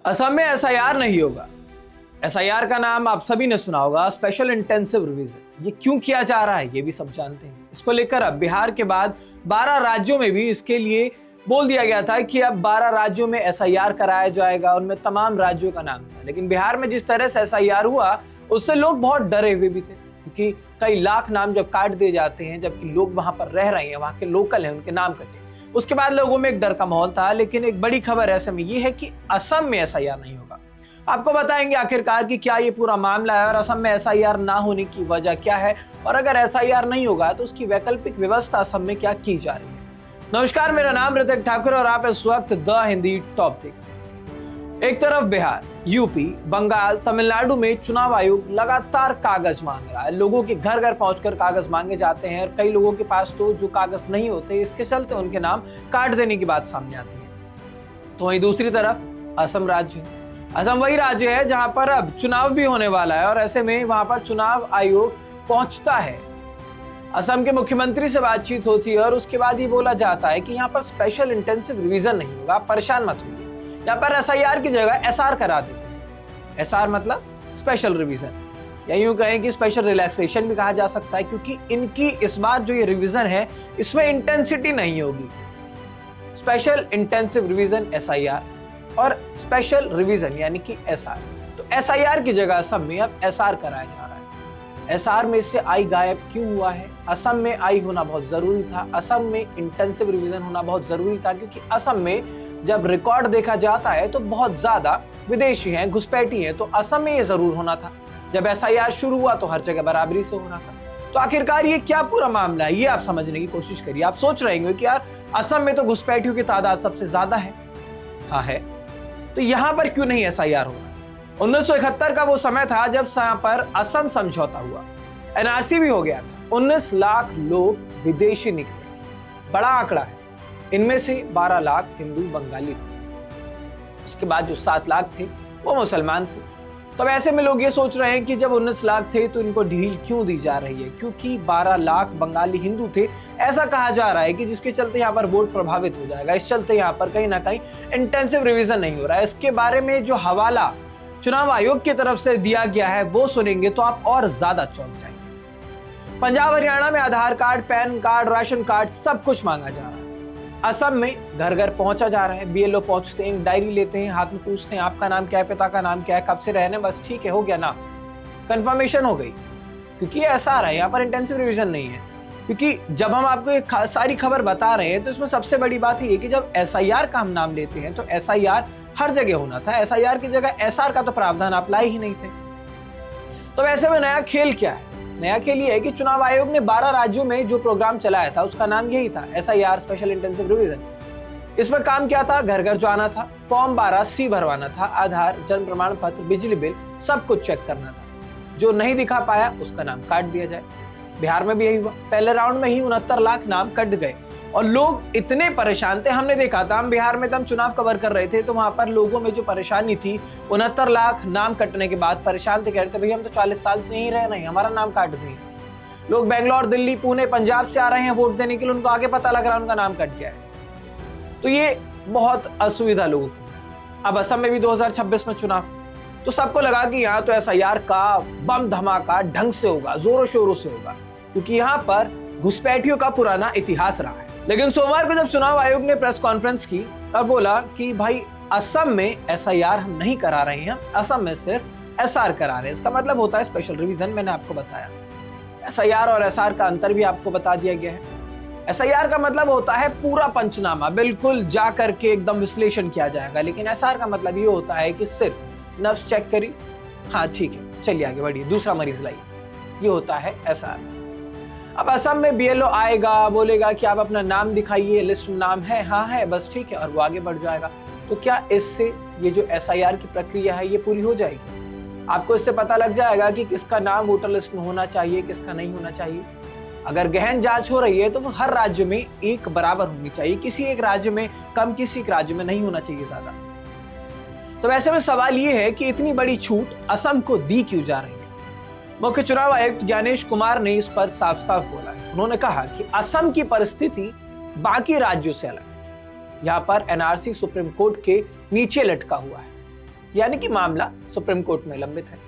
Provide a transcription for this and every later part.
असम में एसआईआर नहीं होगा। एसआईआर का नाम आप सभी ने सुना होगा, स्पेशल इंटेंसिव रिवीजन। ये क्यों किया जा रहा है ये भी सब जानते हैं। इसको लेकर अब बिहार के बाद 12 राज्यों में भी इसके लिए बोल दिया गया था कि अब 12 राज्यों में एसआईआर कराया जाएगा। उनमें तमाम राज्यों का नाम था, लेकिन बिहार में जिस तरह से एसआईआर हुआ उससे लोग बहुत डरे हुए भी थे, क्योंकि कई लाख नाम जब काट दिए जाते हैं, जबकि लोग वहां पर रह रहे हैं, वहां के लोकल हैं, उनके नाम कटे। उसके बाद लोगों में एक डर का माहौल था। लेकिन एक बड़ी खबर ऐसे में ये है कि असम में एसआईआर नहीं होगा। आपको बताएंगे आखिरकार कि क्या ये पूरा मामला है और असम में एसआईआर ना होने की वजह क्या है, और अगर एसआईआर नहीं होगा तो उसकी वैकल्पिक व्यवस्था असम में क्या की जा रही है। नमस्कार, मेरा नाम ऋतिक ठाकुर और आप इस वक्त द हिंदी टॉप देख रहे हैं। एक तरफ बिहार, यूपी, बंगाल, तमिलनाडु में चुनाव आयोग लगातार कागज मांग रहा है। लोगों के घर घर पहुंचकर कागज मांगे जाते हैं और कई लोगों के पास तो जो कागज नहीं होते, इसके चलते उनके नाम काट देने की बात सामने आती है। तो वहीं दूसरी तरफ असम राज्य है। असम वही राज्य है जहां पर अब चुनाव भी होने वाला है और ऐसे में वहां पर चुनाव आयोग पहुंचता है। असम के मुख्यमंत्री से बातचीत होती है और उसके बाद ये बोला जाता है कि यहाँ पर स्पेशल इंटेंसिव रिवीजन नहीं होगा, परेशान मत होइए। यहाँ पर एसआईआर की जगह एसआर करा देते हैं। एसआर मतलब स्पेशल रिवीजन, या यूं कहें कि स्पेशल रिलैक्सेशन भी कहा जा सकता है, क्योंकि इनकी इस बार जो ये रिवीजन है इसमें इंटेंसिटी नहीं होगी। स्पेशल इंटेंसिव रिवीजन एसआईआर और स्पेशल रिवीजन यानी कि एसआर। तो एसआईआर की जगह असम में अब एसआर कराया जा रहा है। एसआर में से आई गायब क्यों हुआ है? असम में आई होना बहुत जरूरी था। असम में इंटेंसिव रिवीजन होना बहुत जरूरी था, क्योंकि असम में जब रिकॉर्ड देखा जाता है तो बहुत ज्यादा विदेशी हैं, घुसपैठी हैं। तो असम में ये जरूर होना था। जब एसआईआर शुरू हुआ तो हर जगह बराबरी से होना था। तो आखिरकार ये क्या पूरा मामला है, ये आप समझने की कोशिश करिए। आप सोच रहे होंगे कि यार असम में तो घुसपैठियों की तादाद सबसे ज्यादा है। हाँ है, तो यहां पर क्यों नहीं एसआईआर होगा? 1971 का वो समय था जब यहाँ पर असम समझौता हुआ, एनआरसी भी हो गया था। 19 लाख लोग विदेशी निकले, बड़ा आंकड़ा है। इनमें से 12 लाख हिंदू बंगाली थे। उसके बाद जो 7 लाख थे वो मुसलमान थे। तब ऐसे में लोग ये सोच रहे हैं कि जब 19 लाख थे तो इनको ढील क्यों दी जा रही है? क्योंकि 12 लाख बंगाली हिंदू थे, ऐसा कहा जा रहा है कि जिसके चलते यहाँ पर वोट प्रभावित हो जाएगा। इस चलते यहाँ पर कहीं ना कहीं इंटेंसिव रिवीजन नहीं हो रहा है। इसके बारे में जो हवाला चुनाव आयोग की तरफ से दिया गया है वो सुनेंगे तो आप और ज्यादा चौंक जाएंगे। पंजाब हरियाणा में Aadhaar card, PAN card, ration card सब कुछ मांगा जा रहा है। असम में घर घर पहुंचा जा रहा है। बीएलओ पहुंचते हैं, डायरी लेते हैं, हाथ में पूछते हैं आपका नाम क्या है, पिता का नाम क्या है, कब से रहने, बस ठीक है, हो गया नाम, कंफर्मेशन हो गई। क्योंकि ऐसा रहा है, यहाँ पर इंटेंसिव रिवीजन नहीं है। क्योंकि जब हम आपको एक सारी खबर बता रहे हैं तो इसमें सबसे बड़ी बात ये कि जब एसआईआर का हम नाम लेते हैं तो एसआईआर हर जगह होना था। एसआईआर की जगह एसआर का तो प्रावधान आप लाए ही नहीं थे। तो ऐसे में नया खेल क्या है? नया खेल ये है कि चुनाव आयोग ने 12 राज्यों में जो प्रोग्राम चलाया था उसका नाम यही था, एसआईआर, स्पेशल इंटेंसिव रिवीजन। इसमें काम क्या था? घर घर जाना था, फॉर्म 12C भरवाना था, आधार, जन्म प्रमाण पत्र, बिजली बिल सब कुछ चेक करना था। जो नहीं दिखा पाया उसका नाम काट दिया जाए। बिहार में भी यही हुआ। पहले राउंड में ही 69 लाख नाम कट गए और लोग इतने परेशान थे। हमने देखा था, हम बिहार में तब चुनाव कवर कर रहे थे तो वहां पर लोगों में जो परेशानी थी, 69 लाख नाम कटने के बाद परेशान थे। कह रहे थे भैया हम तो 40 साल से यहीं रह रहे हैं, हमारा नाम काट दिए। लोग बेंगलोर, दिल्ली, पुणे, पंजाब से आ रहे हैं वोट देने के लिए, उनको आगे पता लग रहा है उनका नाम कट गया है। तो ये बहुत असुविधा लोगों को। अब असम में भी 2026 में चुनाव, तो सबको लगा कि यहाँ तो एसआईआर का बम धमाका ढंग से होगा, जोरों शोरों से होगा, क्योंकि यहाँ पर घुसपैठियों का पुराना इतिहास रहा है। लेकिन सोमवार को जब चुनाव आयोग ने प्रेस कॉन्फ्रेंस की तब बोला कि भाई असम में एसआईआर हम नहीं करा रहे हैं, असम में सिर्फ एसआर करा रहे हैं। इसका मतलब होता है स्पेशल रिवीजन। मैंने आपको बताया एसआईआर और एसआर का अंतर भी आपको बता दिया गया है। एसआईआर का मतलब होता है पूरा पंचनामा, बिल्कुल जा करके एकदम विश्लेषण किया जाएगा। लेकिन एसआर का मतलब ये होता है कि सिर्फ नब्ज चेक करी, हाँ ठीक है चलिए आगे बढ़िए, दूसरा मरीज लाइए, ये होता है एसआर। अब असम में बीएलओ आएगा, बोलेगा कि आप अपना नाम दिखाइए, लिस्ट में नाम है, हाँ है, बस ठीक है, और वो आगे बढ़ जाएगा। तो क्या इससे ये जो एसआईआर की प्रक्रिया है ये पूरी हो जाएगी? आपको इससे पता लग जाएगा कि किसका नाम वोटर लिस्ट में होना चाहिए, किसका नहीं होना चाहिए। अगर गहन जांच हो रही है तो वो हर राज्य में एक बराबर होनी चाहिए, किसी एक राज्य में कम, किसी एक राज्य में नहीं होना चाहिए ज्यादा। तो वैसे में सवाल ये है कि इतनी बड़ी छूट असम को दी क्यों जा रही है? मुख्य चुनाव आयुक्त ज्ञानेश कुमार ने इस पर साफ साफ बोला है। उन्होंने कहा कि असम की परिस्थिति बाकी राज्यों से अलग है। यहाँ पर एनआरसी सुप्रीम कोर्ट के नीचे लटका हुआ है। यानी कि मामला सुप्रीम कोर्ट में लंबित है।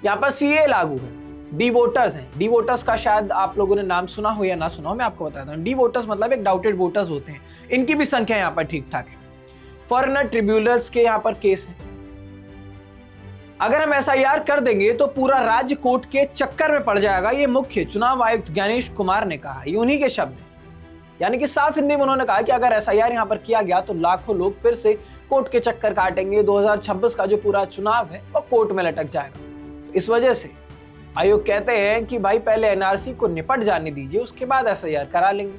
यहाँ पर सीए लागू है, डी वोटर्स हैं। डी वोटर्स का शायद आप लोगों ने नाम सुना हो या ना सुना हो, मैं आपको बताता हूँ। डी वोटर्स मतलब एक डाउटेड वोटर्स होते हैं, इनकी भी संख्या यहाँ पर ठीक ठाक है। फॉरेनर ट्रिब्यूनल्स के यहाँ पर केस है। अगर हम एसआईआर कर देंगे तो पूरा राज्य कोर्ट के चक्कर में पड़ जाएगा, ये मुख्य चुनाव आयुक्त ज्ञानेश कुमार ने कहा। ये उन्हीं के शब्द हैं, यानी कि साफ हिंदी में उन्होंने कहा कि अगर एसआईआर यहां पर किया गया तो लाखों लोग फिर से कोर्ट के चक्कर काटेंगे। 2026 का जो पूरा चुनाव है वो कोर्ट में लटक जाएगा। तो इस वजह से आयोग कहते हैं कि भाई पहले एनआरसी को निपट जाने दीजिए, उसके बाद एसआईआर करा लेंगे।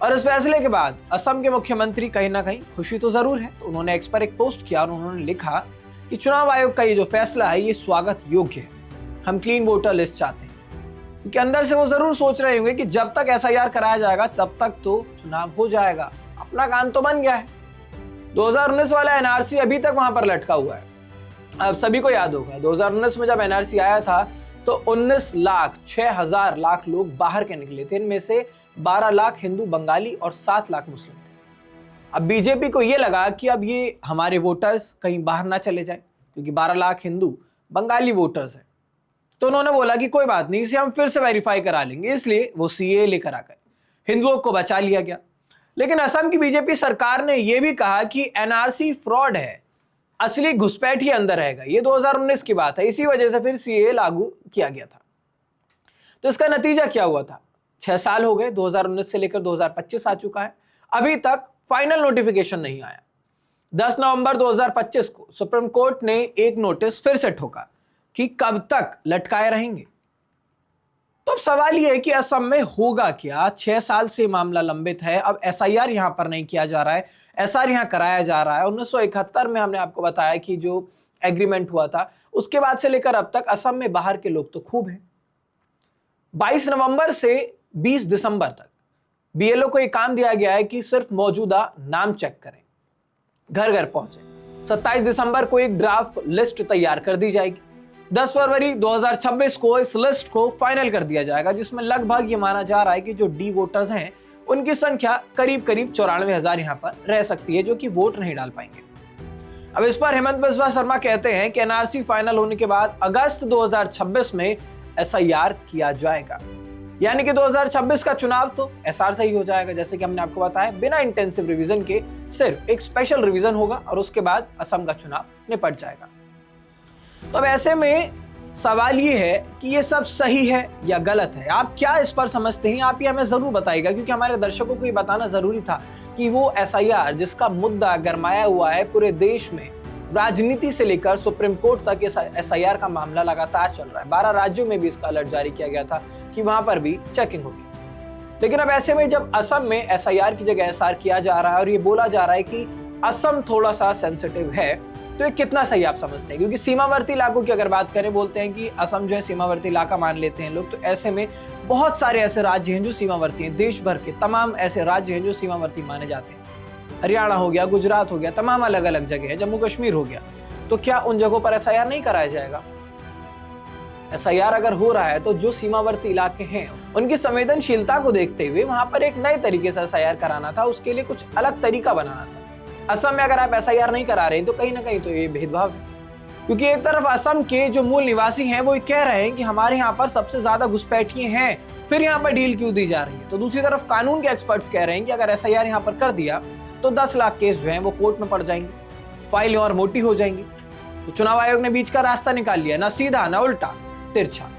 और इस फैसले के बाद असम के मुख्यमंत्री कहीं ना कहीं खुशी तो जरूर है। तो उन्होंने एक्स पर एक पोस्ट किया और उन्होंने लिखा कि चुनाव आयोग का ये जो फैसला है ये स्वागत योग्य है। हम क्लीन वोटर लिस्ट चाहते हैं, क्योंकि अंदर से वो जरूर सोच रहे होंगे कि जब तक एसआईआर कराया जाएगा तब तक तो चुनाव हो जाएगा, अपना काम तो बन गया है। 2019 वाला एनआरसी अभी तक वहां पर लटका हुआ है। अब सभी को याद होगा 2019 में जब एनआरसी आया था तो 19,06,000 लाख लोग बाहर के निकले थे। इनमें से 12 लाख हिंदू बंगाली और 7 लाख मुस्लिम थे। अब बीजेपी को यह लगा कि अब ये हमारे वोटर्स कहीं बाहर ना चले जाए, क्योंकि 12 लाख हिंदू बंगाली वोटर्स हैं। तो उन्होंने बोला कि कोई बात नहीं, इसे हम फिर से वेरीफाई करा लेंगे, इसलिए वो सीए लेकर आ गए। हिंदुओं को बचा लिया गया। लेकिन असम की बीजेपी सरकार ने यह भी कहा कि एनआरसी फ्रॉड है, असली घुसपैठ ही अंदर रहेगा। ये 2019 की बात है, इसी वजह से फिर सीए लागू किया गया था। तो इसका नतीजा क्या हुआ था? 6 साल हो गए, 2019 से लेकर 2025 आ चुका है, अभी तक फाइनल नोटिफिकेशन नहीं आया। 10 नवंबर 2025 को सुप्रीम कोर्ट ने एक नोटिस फिर से ठोका कि कब तक लटकाए रहेंगे। तो अब सवाल यह है कि असम में होगा क्या? 6 साल से मामला लंबित है, अब एसआईआर यहां पर नहीं किया जा रहा है, एसआर यहां कराया जा रहा है। 1971 में हमने आपको बताया कि जो एग्रीमेंट हुआ था, उसके बाद से लेकर अब तक असम में बाहर के लोग तो खूब हैं। 22 नवंबर से 20 दिसंबर तक बीएलओ को एक काम दिया गया है कि सिर्फ मौजूदा नाम चेक करें, घर घर पहुंचे। 27 दिसंबर को एक ड्राफ्ट लिस्ट तैयार कर दी जाएगी। 10 फरवरी 2026 को इस लिस्ट को फाइनल कर दिया जाएगा, जिसमें लगभग ये माना जा रहा है कि जो डी वोटर्स हैं उनकी संख्या करीब 94,000 यहां पर रह सकती है, जो कि वोट नहीं डाल पाएंगे। अब इस पर हेमंत बिस्वा शर्मा कहते हैं कि एनआरसी फाइनल होने के बाद अगस्त 2026 में एसआईआर किया जाएगा, यानी कि 2026 का चुनाव तो एसआर से ही हो जाएगा। जैसे कि हमने आपको बताया, बिना इंटेंसिव रिवीजन के सिर्फ एक स्पेशल रिवीजन होगा और उसके बाद असम का चुनाव निपट जाएगा। तो अब ऐसे में सवाल ये है कि ये सब सही है या गलत है? आप क्या इस पर समझते हैं? आप ये हमें जरूर बताइएगा, क्योंकि हमारे दर्शकों को ये बताना जरूरी था कि वो एसआईआर जिसका मुद्दा गरमाया हुआ है पूरे देश में, राजनीति से लेकर सुप्रीम कोर्ट तक एसआईआर का मामला लगातार चल रहा है। 12 राज्यों में भी इसका अलर्ट जारी किया गया था कि वहां पर भी चेकिंग होगी। लेकिन अब ऐसे में जब असम में एसआईआर की जगह एसआर किया जा रहा है और ये बोला जा रहा है कि असम थोड़ा सा सेंसिटिव है, तो ये कितना सही आप समझते हैं? क्योंकि सीमावर्ती इलाकों की अगर बात करें, बोलते हैं कि असम जो है सीमावर्ती इलाका मान लेते हैं लोग। तो ऐसे में बहुत सारे ऐसे राज्य हैं जो सीमावर्ती हैं, देश भर के तमाम ऐसे राज्य हैं जो सीमावर्ती माने जाते हैं। हरियाणा हो गया, गुजरात हो गया, तमाम अलग अलग जगह है, जम्मू कश्मीर हो गया। तो क्या उन जगहों पर एसआईआर नहीं कराया जाएगा? एसआईआर अगर हो रहा है तो जो सीमावर्ती इलाके हैं उनकी संवेदनशीलता को देखते हुए वहां पर एक नए तरीके से एसआईआर कराना था, उसके लिए कुछ अलग तरीका बनाना था। असम में अगर आप एसआईआर नहीं करा रहे तो कहीं ना कहीं तो ये भेदभाव है, क्योंकि एक तरफ असम के जो मूल निवासी हैं वो कह रहे हैं कि हमारे यहाँ पर सबसे ज्यादा घुसपैठिए हैं, फिर यहाँ पर डील क्यों दी जा रही है। तो दूसरी तरफ कानून के एक्सपर्ट्स कह रहे हैं कि अगर एसआईआर यहाँ पर कर दिया तो 10 लाख केस जो हैं वो कोर्ट में पड़ जाएंगे, फाइलें और मोटी हो जाएंगी। तो चुनाव आयोग ने बीच का रास्ता निकाल लिया, ना सीधा ना उल्टा, तिरछा।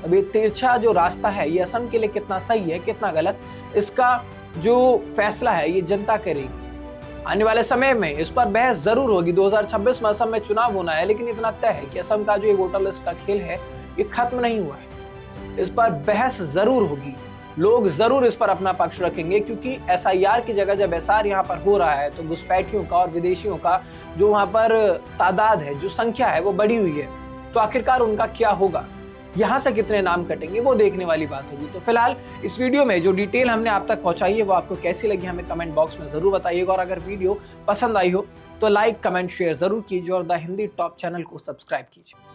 अब ये तिरछा जो रास्ता है ये असम के लिए कितना सही है कितना गलत, इसका जो फैसला है ये जनता करेगी। आने वाले समय में इस पर बहस जरूर होगी। 2026 में असम में चुनाव होना है, लेकिन इतना तय है कि असम का जो ये वोटर लिस्ट का खेल है ये खत्म नहीं हुआ है। इस पर बहस जरूर होगी, लोग जरूर इस पर अपना पक्ष रखेंगे, क्योंकि एसआईआर की जगह जब एसआर यहाँ पर हो रहा है तो घुसपैठियों का और विदेशियों का जो वहां पर तादाद है, जो संख्या है वो बढ़ी हुई है। तो आखिरकार उनका क्या होगा, यहाँ से कितने नाम कटेंगे, वो देखने वाली बात होगी। तो फिलहाल इस वीडियो में जो डिटेल हमने आप तक पहुंचाई है वो आपको कैसी लगी हमें कमेंट बॉक्स में जरूर बताइएगा। और अगर वीडियो पसंद आई हो तो लाइक, कमेंट, शेयर जरूर कीजिए और द हिंदी टॉप चैनल को सब्सक्राइब कीजिए।